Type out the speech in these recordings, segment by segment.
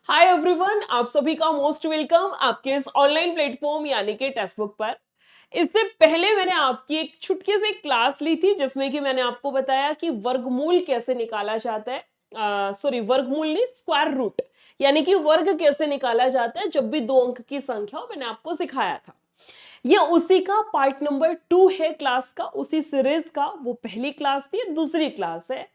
Hi everyone, आप सभी का मोस्ट वेलकम आपके इस ऑनलाइन प्लेटफॉर्म यानी कि टेक्स्ट बुक पर। इससे पहले मैंने आपकी एक छुटकी सी क्लास ली थी जिसमें कि मैंने आपको बताया कि वर्गमूल कैसे निकाला जाता है। सॉरी, वर्गमूल नहीं, स्क्वायर रूट, यानी कि वर्ग कैसे निकाला जाता है जब भी दो अंक की संख्या हो, मैंने आपको सिखाया था। ये उसी का पार्ट नंबर 2 है क्लास का, उसी सीरीज का। वो पहली क्लास थी, दूसरी क्लास है।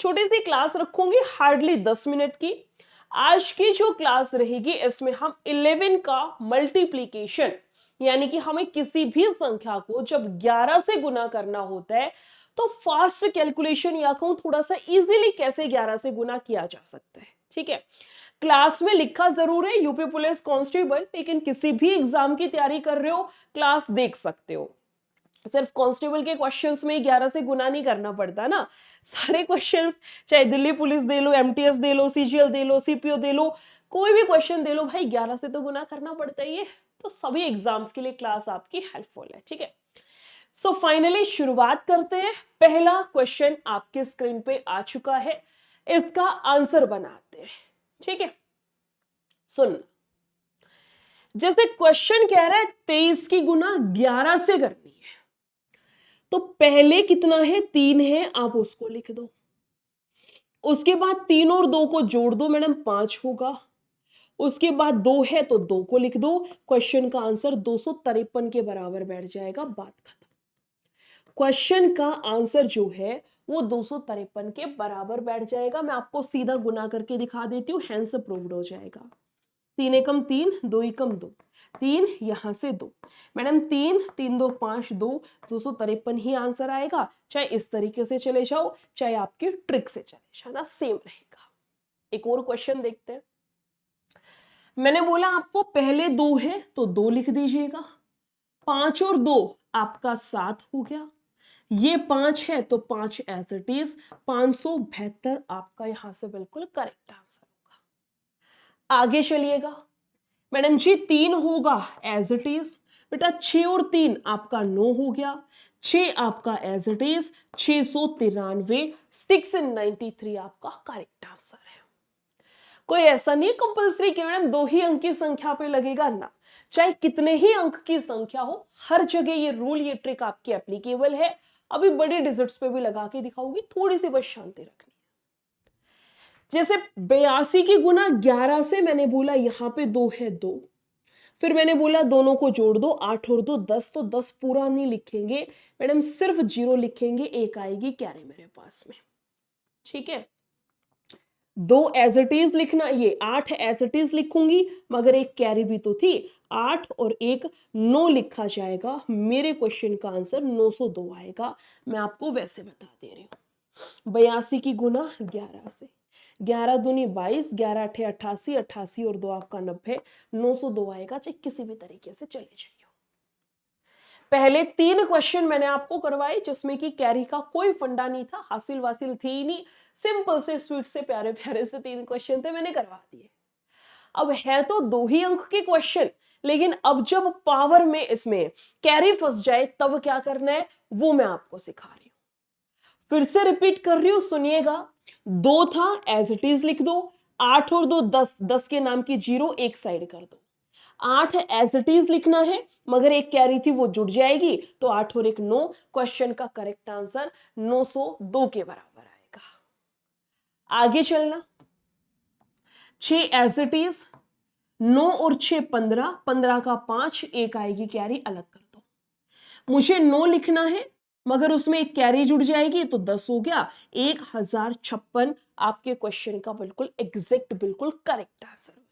छोटी सी क्लास रखूंगी, हार्डली 10 मिनट की। आज की जो क्लास रहेगी इसमें हम 11 का मल्टीप्लीकेशन, यानी कि हमें किसी भी संख्या को जब 11 से गुना करना होता है तो फास्ट कैलकुलेशन या कहूं थोड़ा सा इजीली कैसे 11 से गुना किया जा सकता है। ठीक है, क्लास में लिखा जरूर है यूपी पुलिस कांस्टेबल, लेकिन किसी भी एग्जाम की तैयारी कर रहे हो क्लास देख सकते हो। सिर्फ कांस्टेबल के क्वेश्चंस में 11 से गुना नहीं करना पड़ता ना, सारे क्वेश्चंस, चाहे दिल्ली पुलिस दे लो, एमटीएस दे लो, सीजीएल दे लो, सीपीओ दे लो, कोई भी क्वेश्चन दे लो भाई, 11 से तो गुना करना पड़ता ही है। तो सभी एग्जाम्स के लिए क्लास आपकी हेल्पफुल है। ठीक है, सो फाइनली शुरुआत करते हैं। पहला क्वेश्चन आपके स्क्रीन पे आ चुका है, इसका आंसर बनाते हैं। ठीक है, सुन, जैसे क्वेश्चन कह रहा है 23 की गुना 11 से करनी है, तो पहले कितना है, 3 है, आप उसको लिख दो। उसके बाद 3 और 2 को जोड़ दो मैडम, 5 होगा। उसके बाद 2 है तो 2 को लिख दो। क्वेश्चन का आंसर 253 के बराबर बैठ जाएगा, बात खत्म। क्वेश्चन का आंसर जो है वो 253 के बराबर बैठ जाएगा। मैं आपको सीधा गुना करके दिखा देती हूं, हैंस प्रूव्ड हो जाएगा। 3 एकम 3, 2 एकम 2, 3 यहां से 2, मैडम 3 3 2 5 2, 253 ही आंसर आएगा। चाहे इस तरीके से चले जाओ, चाहे आपकी ट्रिक से चले जाना, सेम रहेगा। एक और क्वेश्चन देखते हैं। मैंने बोला आपको पहले 2 है तो 2 लिख दीजिएगा। 5 और 2 आपका 7 हो गया। ये 5 है तो 5 एज इट इज, 572 आपका यहां से बिल्कुल करेक्ट आंसर होगा। आगे चलिएगा मैडम जी, 3 होगा एज इट इज। बेटा 6 और 3 आपका 9 हो गया। 6 आपका एज इट इज, 693, 693 आपका करेक्ट आंसर है। कोई ऐसा नहीं कंपल्सरी कि मैडम 2 ही अंक की संख्या पे लगेगा ना, चाहे कितने ही अंक की संख्या हो, हर जगह ये रूल, ये ट्रिक आपकी एप्लीकेबल है। अभी बड़े डिजिट्स पे भी लगा के दिखाऊंगी, थोड़ी सी बस शांति रखनी। जैसे 82 की गुना 11 से मैंने बोला यहां पे 2 है 2, फिर मैंने बोला दोनों को जोड़ दो, 8 और 2 10, तो 10 पूरा नहीं लिखेंगे मैडम, सिर्फ 0 लिखेंगे, एक आएगी कैरी मेरे पास में। ठीक है, 2 एज इट इज लिखना, ये 8 एज इट इज लिखूंगी, मगर एक कैरी भी तो थी, 8 और 1 9 लिखा जाएगा। मेरे क्वेश्चन का आंसर 902 आएगा। मैं आपको वैसे बता दे रही हूं। 82 की गुना 11 से, 11 दूनी 22, 11 अठे 88, 88 और 2 आपका 90, 902 आएगा। चाहे किसी भी तरीके से चले जाइए। पहले 3 क्वेश्चन मैंने आपको करवाए जिसमें कि कैरी का कोई फंडा नहीं था, हासिल वासिल थी ही नहीं, सिंपल से स्वीट से प्यारे प्यारे से 3 क्वेश्चन थे, मैंने करवा दिए। अब है तो 2 ही अंक के क्वेश्चन, लेकिन अब जब पावर में इसमें कैरी फंस जाए तब क्या करना है वो मैं आपको सिखा रही हूं। फिर से रिपीट कर रही हूं, सुनिएगा। 2 था एज इट इज लिख दो, 8 और 2 10, 10 के नाम की 0 एक साइड कर दो। 8 एज इट इज लिखना है, मगर एक कैरी थी वो जुड़ जाएगी, तो 8 और 1 9। क्वेश्चन का करेक्ट आंसर 902 के बराबर आएगा। आगे चलना, 6 एज इट इज, 9 और 6 15, 15 का 5, एक आएगी कैरी, अलग कर दो। मुझे 9 लिखना है, मगर उसमें एक कैरी जुड़ जाएगी तो 10 हो गया, 1056 आपके क्वेश्चन का बिल्कुल एग्जैक्ट, बिल्कुल करेक्ट आंसर बनेगा।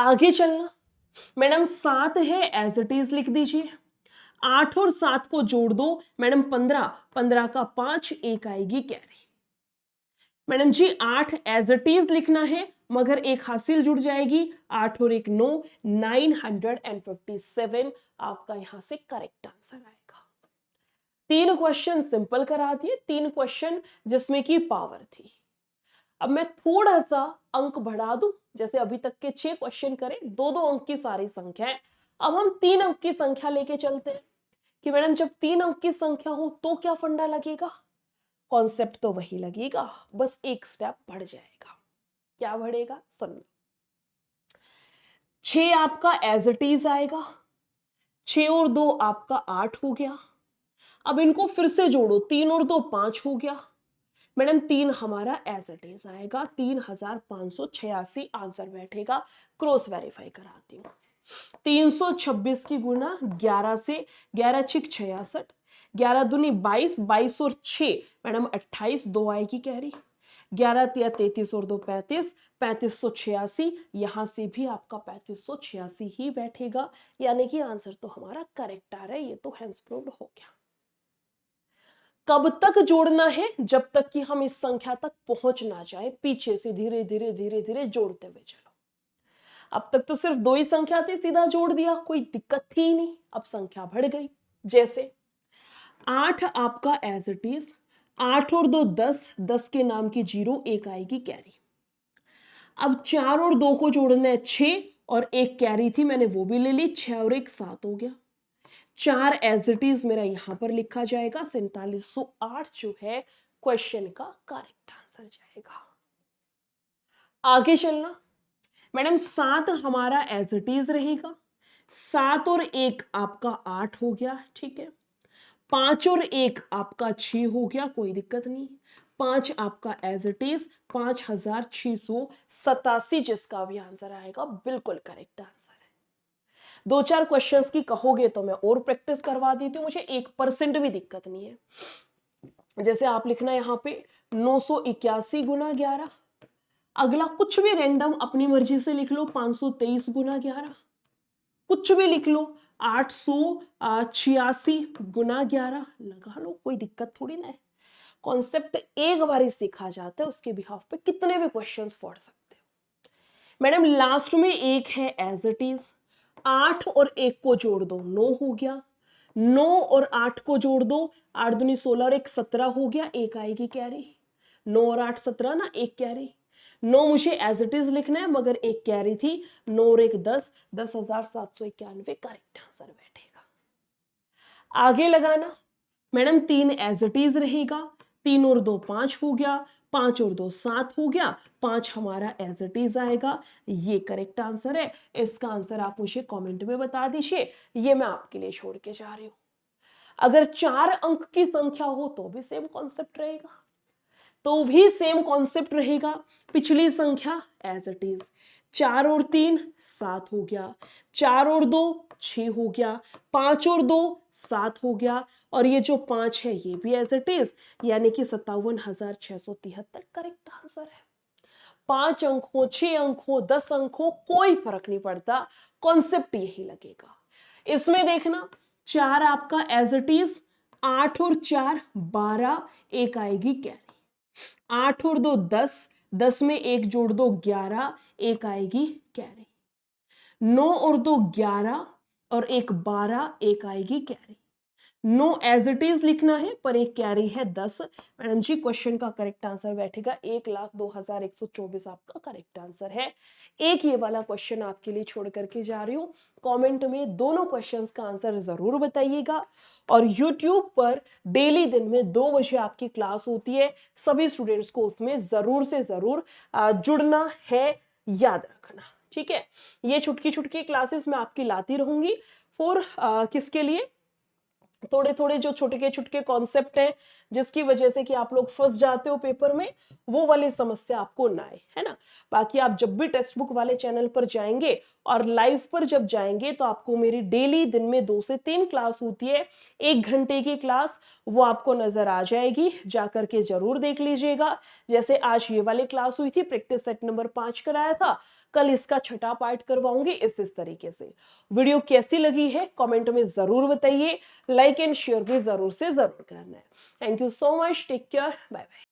आगे चलना, मैडम 7 है एज इट इज लिख दीजिए। 8 और 7 को जोड़ दो मैडम, 15, 15 का 5, एक आएगी carry. Madam ji 8 as it is लिखना है, मगर एक हासिल जुड़ जाएगी, 8 और 1 9, 957 आपका यहां से करेक्ट आंसर आएगा। 3 क्वेश्चन सिंपल करा दिए, 3 क्वेश्चन जिसमें की पावर थी। अब मैं थोड़ा सा अंक बढ़ा दूं, जैसे अभी तक के 6 क्वेश्चन करें, 2-2 अंक की सारी संख्या है। अब हम 3 अंक की संख्या लेके चलते हैं कि मैडम जब 3 अंक की संख्या हो तो क्या फंडा लगेगा। कॉन्सेप्ट तो वही लगेगा, बस एक स्टेप बढ़ जाएगा। क्या बढ़ेगा, सुनना। 6 आपका एज इट इज आएगा, 6 और 2 आपका 8 हो गया। अब इनको फिर से जोड़ो, 3 और 2 5 हो गया। मैडम 3 हमारा एज इट इज आएगा, 3586 आंसर बैठेगा। क्रॉस वेरीफाई कराती हूँ। 326 की गुना 11 से, 11 छिक 66, 11 दूनी 22, 22 और 6 मैडम 28, 2 आएगी कैरी। 11 तिया 33 और 2 35, 3586, यहां से भी आपका 3586 ही बैठेगा, यानी कि आंसर तो हमारा करेक्ट आ रहा है। ये तो हैंस प्रूव्ड हो गया। कब तक जोड़ना है, जब तक कि हम इस संख्या तक पहुंच ना जाए, पीछे से धीरे धीरे धीरे धीरे जोड़ते हुए चलो। अब तक तो सिर्फ 2 ही संख्या थी, सीधा जोड़ दिया, कोई दिक्कत थी ही नहीं। अब संख्या बढ़ गई, जैसे 8 आपका एज इट इज, 8 और 2 10, 10 के नाम की 0, 1 आएगी कैरी। अब 4 और 2 को जोड़ना है 6, और 1 कैरी थी, मैंने वो भी ले ली, 6 और 1 7 हो गया। 4 एज इट इज मेरा यहां पर लिखा जाएगा, 4708 जो है क्वेश्चन का करेक्ट आंसर जाएगा। आगे चलना, मैडम 7 हमारा एज इट इज रहेगा, 7 और 1 आपका 8 हो गया, ठीक है। 5 और 1 आपका 6 हो गया, कोई दिक्कत नहीं। 5 आपका एज इट इज, 5687, जिसका भी आंसर आएगा बिल्कुल करेक्ट आंसर है। 2-4 क्वेश्चंस की कहोगे तो मैं और प्रैक्टिस करवा देती हूँ, मुझे 1% भी दिक्कत नहीं है। जैसे आप लिखना यहां पे 981 गुना 11, अगला कुछ भी रैंडम अपनी मर्जी से लिख लो, 523 गुना 11, कुछ भी लिख लो, 886 गुना 11 लगा लो, कोई दिक्कत थोड़ी ना है। कॉन्सेप्ट एक बार ही सीखा जाता है, उसके बिहाफ पे कितने भी क्वेश्चंस फोड़ सकते हो। मैडम लास्ट में 1 है एज इट इज, 8 और 1 को जोड़ दो, 9 हो गया। 9 और 8 को जोड़ दो, 8 दूनी 16 और 1 17 हो गया, 1 आएगी कैरी। 9 और 8 17 ना, 1 कैरी। 9 मुझे एज इट इज लिखना है, मगर 1 कैरी थी। 9 और 1 10, 10,791 करेक्ट आंसर बैठेगा। आगे लगाना, मैडम 3 एज इट इज रहेगा, 3 और 2 5 हो गया, 5 और 2 7 हो गया, 5 हमारा एज इट इज आएगा। ये करेक्ट आंसर है। इसका आंसर आप मुझे कमेंट में बता दीजिए, ये मैं आपके लिए छोड़ के जा रही हूं। अगर 4 अंक की संख्या हो तो भी सेम कॉन्सेप्ट रहेगा, पिछली संख्या एज इट इज, 4 और 3 7 हो गया, 4 और 2 6 हो गया, 5 और 2 7 हो गया, और ये जो 5 है ये भी एज इट इज, यानी कि 57,673 करेक्ट आंसर है। 5 अंक हो, 6 अंक हो, 10 अंक हो, कोई फर्क नहीं पड़ता, कॉन्सेप्ट यही लगेगा। इसमें देखना, 4 आपका एज इट इज, 8 और 4 12, 1 आएगी कैरी। 8 और 2 10, 10 में 1 जोड़ दो 11, 1 आएगी कैरी। 9 और 2 11 और 1 12, 1 आएगी कैरी। 9 एज इट इज लिखना है, पर एक कैरी है 10। मैडम जी क्वेश्चन का करेक्ट आंसर बैठेगा 1,02,124, आपका करेक्ट आंसर है। एक ये वाला क्वेश्चन आपके लिए छोड़ करके जा रही हूं, कमेंट में दोनों क्वेश्चंस का आंसर जरूर बताइएगा। और यूट्यूब पर डेली दिन में 2 बजे आपकी क्लास होती है, सभी स्टूडेंट्स को उसमें जरूर से जरूर जुड़ना है, याद रखना, ठीक है। ये छुटकी छुटकी क्लासेस मैं आपकी लाती रहूंगी फॉर किसके लिए, थोड़े थोड़े जो छुटके छुटके कॉन्सेप्ट हैं, जिसकी वजह से कि आप लोग फंस जाते हो पेपर में, वो वाली समस्या आपको ना आए, है ना। बाकी आप जब भी टेक्स्ट बुक वाले चैनल पर जाएंगे और लाइव पर जब जाएंगे तो आपको मेरी डेली दिन में 2 से 3 क्लास होती है, 1 घंटे की क्लास, वो आपको नजर आ जाएगी, जाकर के जरूर देख लीजिएगा। जैसे आज ये वाली क्लास हुई थी, प्रैक्टिस सेट नंबर 5 कराया था, कल इसका छठा पार्ट करवाऊंगी। इस तरीके से वीडियो कैसी लगी है कमेंट में जरूर बताइए, लाइक एंड शेयर भी जरूर से जरूर करना है। Thank you so much, take care, bye bye.